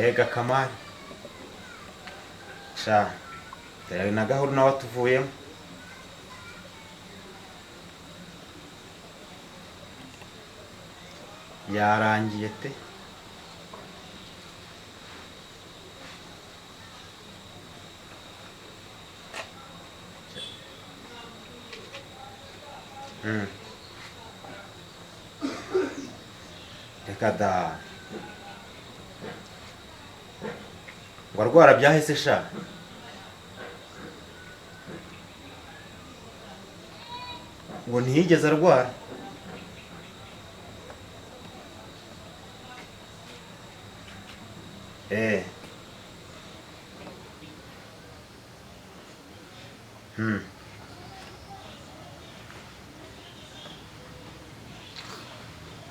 Ega Kamari sha tera na Gahuru nawe tuvuyemo yarangiye te reka da warwara byahise sha ngo ntiyigeze arwara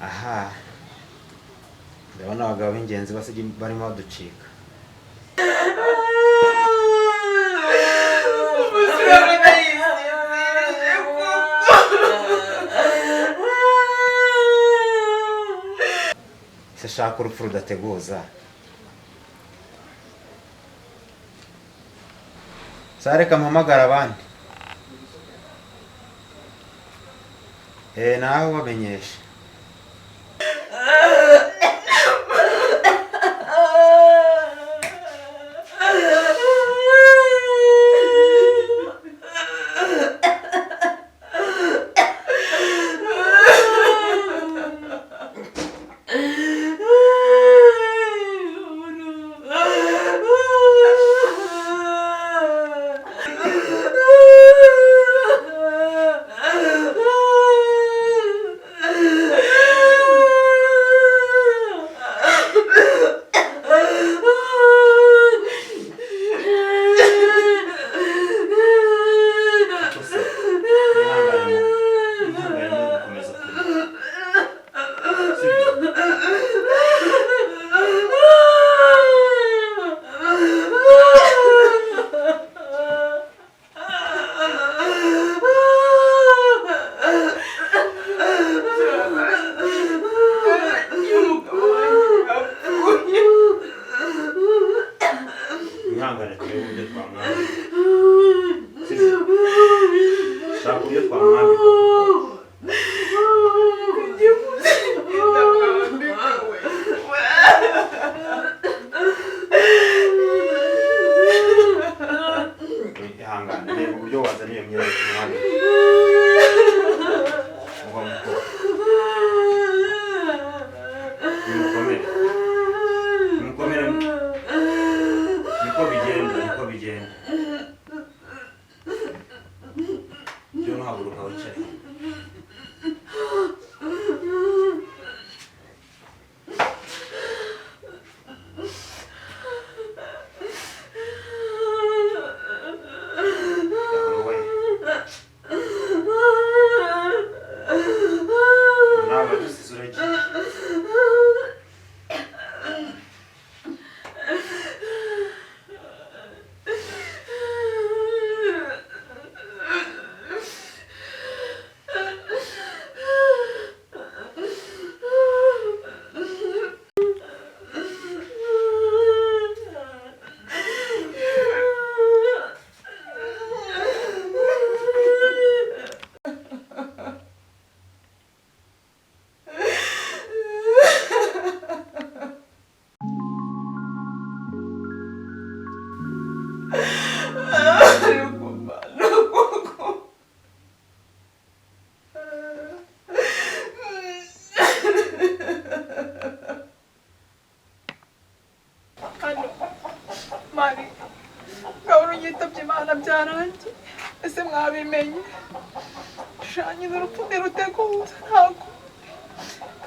aha ndabona abagabo b'ingenzi basigi barimo baducika se shaka urupfu rudateguza sareka mpamagara abandi nawe bamenyesha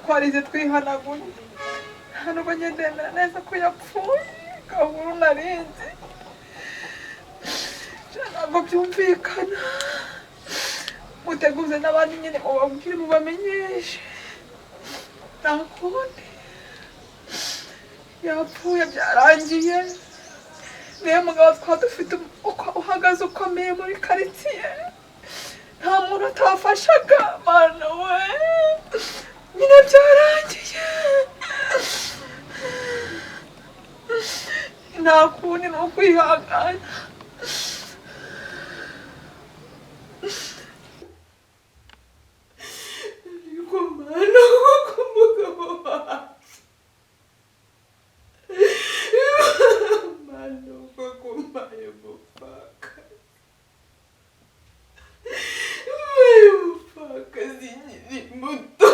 twarize twihanaguye ntabwo ngendemera neza ko yapfuye Gahuru narinzi ntabwo byumvikana muteguze n'abandi nyine mubabwire mubamenyeshe nta kundi yapfuye byarangiye niyo mugabo twaba dufite uko uhagaze ukomeye muri karitsiye nta muntu atafashaga mana we nyine byarangiye nta kundi ni ukwihangana. Ariko mana kuko umugabo wacu mana kuko mbaye umupfakazi nyiri muto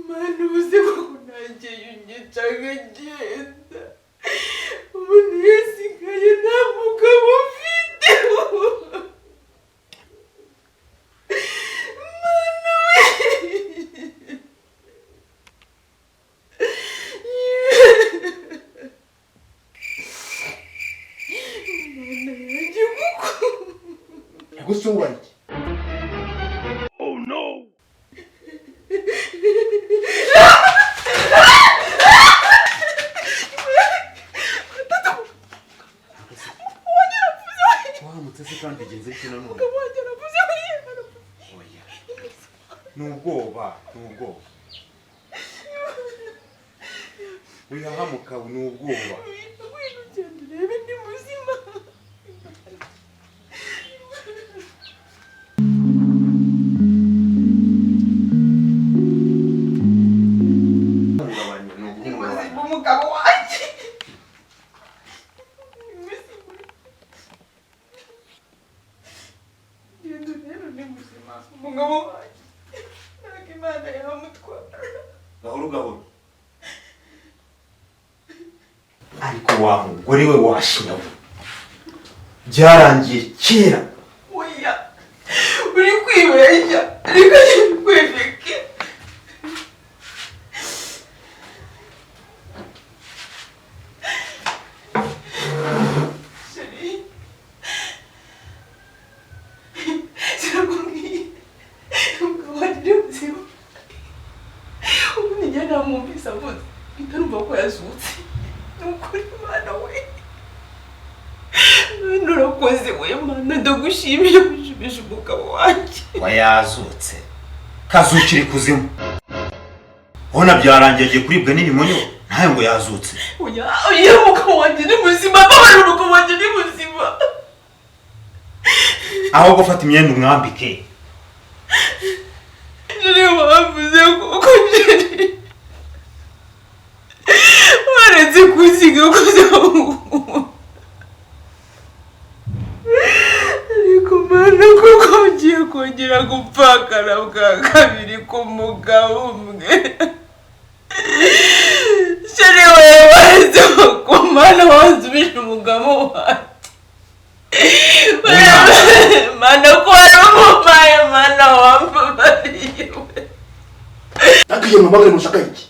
mana uzi ko nanjye yunyica nkagenda umuntu yasigaye nta mugabo ufite mana we mana yanjye kuko Yagusubaye iki? Oh no! Waramutse se kandi bigenze bite none? umugabo wanjye aravuze Oya. Nubwoba. Wihahamuka nubwoba. ngwino ugenda urebe ndi muzima. Umugabo wanjye genda urebe ndi muzima. Umugabo wanjye ntabwo Imana yamutwara. Gahuru. Ariko wa mugore we washinyawe. Byarangiye kera. Oya uri kwibeshya ariko ntibikwebeke. Sheri sirakubwiye umugabo wanjye ni muzima. Ubu njye namwumvise avuze mpita numva ko yazutse. Ni ukuri Mana we Mana urakoze we Mana ndagushimiye gushimisha umugabo wanjye. Wayazutse. Kazukiri kuzimu. Hona byarangiye agiye kuribwa n'ibimonyo. Ntayo ngo yazutse. Oya umugabo wanjye ni muzima. Baba umugabo wanjye ni muzima. Aho gufata imyenda umwambike. Jeri wavuze kuko Jeri waretse kuziga kuzamuka. Ariko Mana kuko ugiye kongera gupfakara bwa kabiri ku mugabo umwe. Jeri wewe waretse ko Mana wazubisha umugabo wanjye. Mana ko ari umumaye Mana wambabariye. Agiye mu magare mushaka iki?